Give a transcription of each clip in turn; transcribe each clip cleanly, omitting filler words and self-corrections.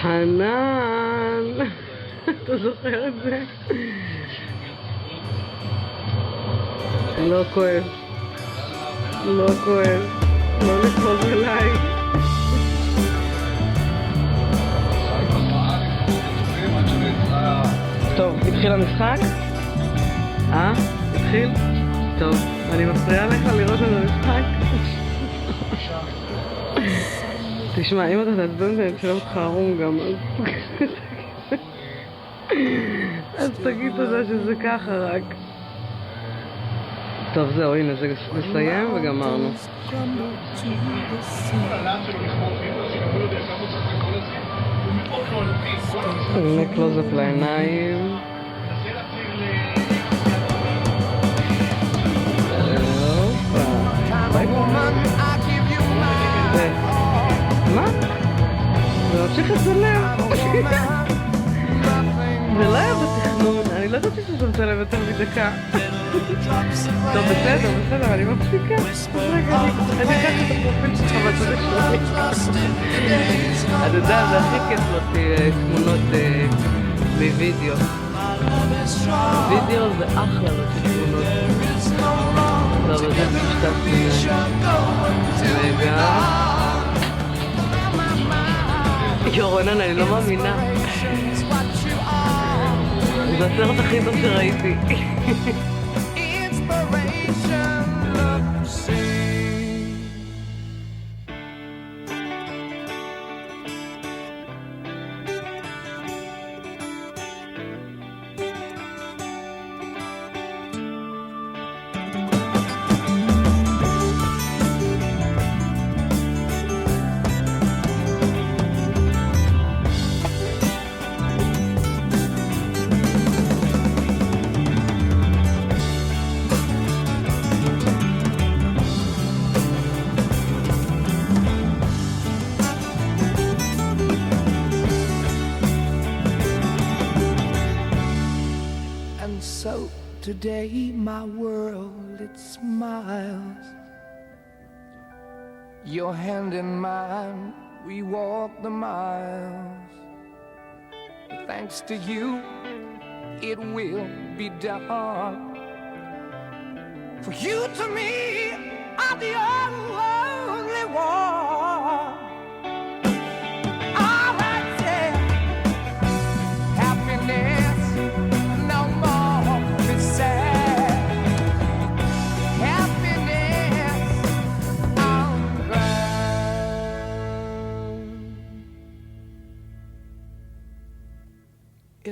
חנן, אתה זוכר את זה? לא כואב, לא כואב, לא לקרוב אליי. טוב, התחיל המשחק? התחיל? טוב, אני מפריעה לך לראות את המשחק? תשמע, אם אתה תעצבן ואני אצלם אותך ערום גם, אז תגיד תודה שזה ככה רק. טוב, זהו, הנה, זה נסיים וגמרנו. הנה קלוז-אפ לעיניים. מה? זה ממשיך לצלם. זה לא היה בתכנון, אני לא יודעת שזה מצלם יותר מדקה. טוב, בסדר, אני מפסיקה. רגע, אני אקח את הפרופיל שלך בצד השני. אתה יודע, זה הכי כיף אותי תמונות מווידאו. וידאו זה אחלה לתמונות. טוב, זה פשטפתי. רגע. יורונן, אני לא מאמינה. זה הסרט הכי טוב שראיתי. Today my world, it smiles. Your hand in mine, we walk the miles. Thanks to you, it will be done. For you to me are the only one.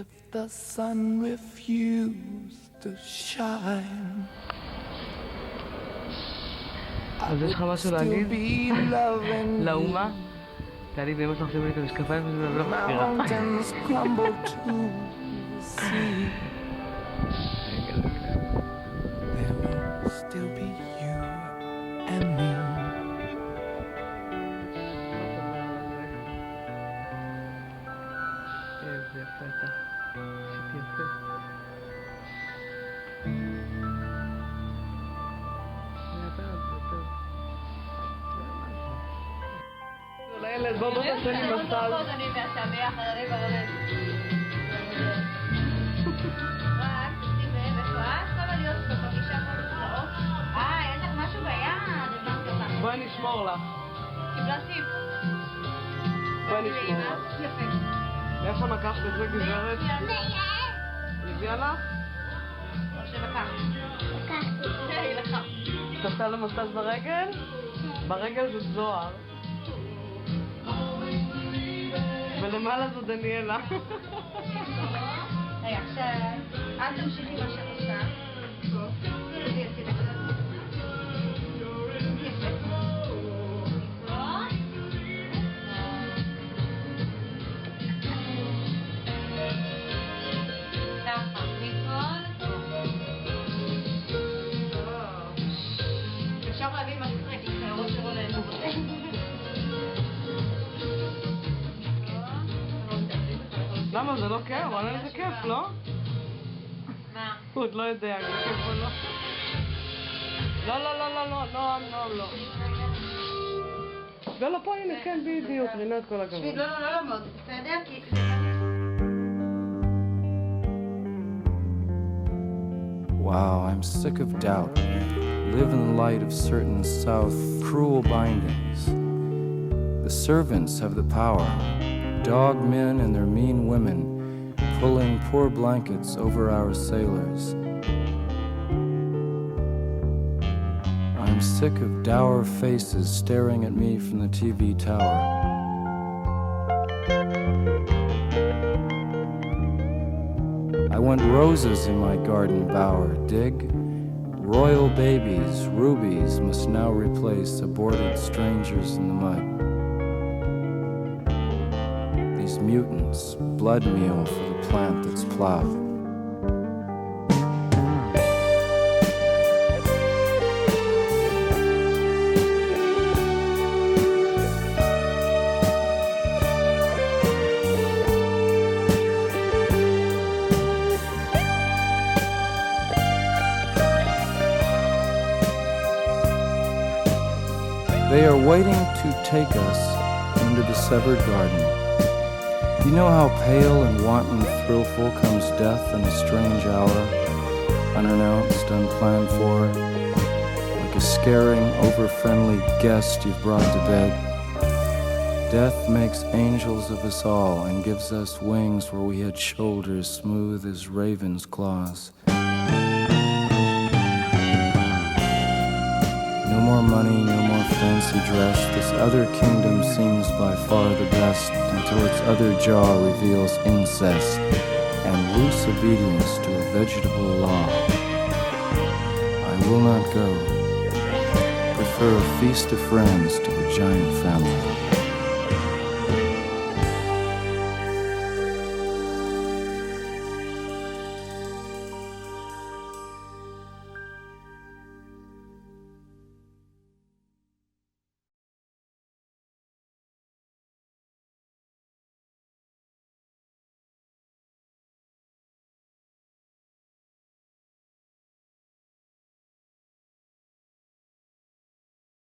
If the sun refused to shine, אז יש לך משהו להגיד? לאומה? תעלי באמא שלך שימו לי את המשקפיים וזה לא מפקירה. איזה יפה אתה. שתיפה. לילד, בוא תעשה לי מסל. אני ואתה ביחד, אני ברולד. רק, תשים לב, איפה את? כל להיות בפגישה כל הצלעות. יש לך משהו ביד? בואי נשמור לך. קיבלה טיפ. בואי נשמור לך. יפה. איפה לקחת את זה, גברת? הביאה לך? או שלקחת. לקחתי. היא לקחת. את עושה לו מסז' ברגל? ברגל זה זוהר. ולמעלה זו דניאלה. רגע, עכשיו, אל תמשיכי מה שאת עושה. אפשר להבין מה שקרה, כי זה הראש שלו למה? זה לא כיף? אבל זה כיף, לא? מה? הוא עוד לא יודע, זה כיף או לא? לא, לא, לא, לא, לא, לא, לא, לא. לא, פה הנה, כן, בדיוק, רינת כל הכבוד. לא מאוד, אתה יודע כי... Wow, I'm sick of doubt. Live in the light of certain South cruel bindings. The servants have the power. Dog men and their mean women pulling poor blankets over our sailors. I'm sick of dour faces staring at me from the TV tower. I want roses in my garden bower, dig? Royal babies, rubies, must now replace aborted strangers in the mud. These mutants, blood meal for the plant that's plowed. They are waiting to take us into the severed garden. You know how pale and wanton thrillful comes death in a strange hour, unannounced, unplanned for, like a scaring, over-friendly guest you've brought to bed. Death makes angels of us all and gives us wings where we had shoulders smooth as ravens' claws. No more money, no more fancy dress. This other kingdom seems by far the best until its other jaw reveals incest and loose obedience to a vegetable law. I will not go. Prefer a feast of friends to a giant family.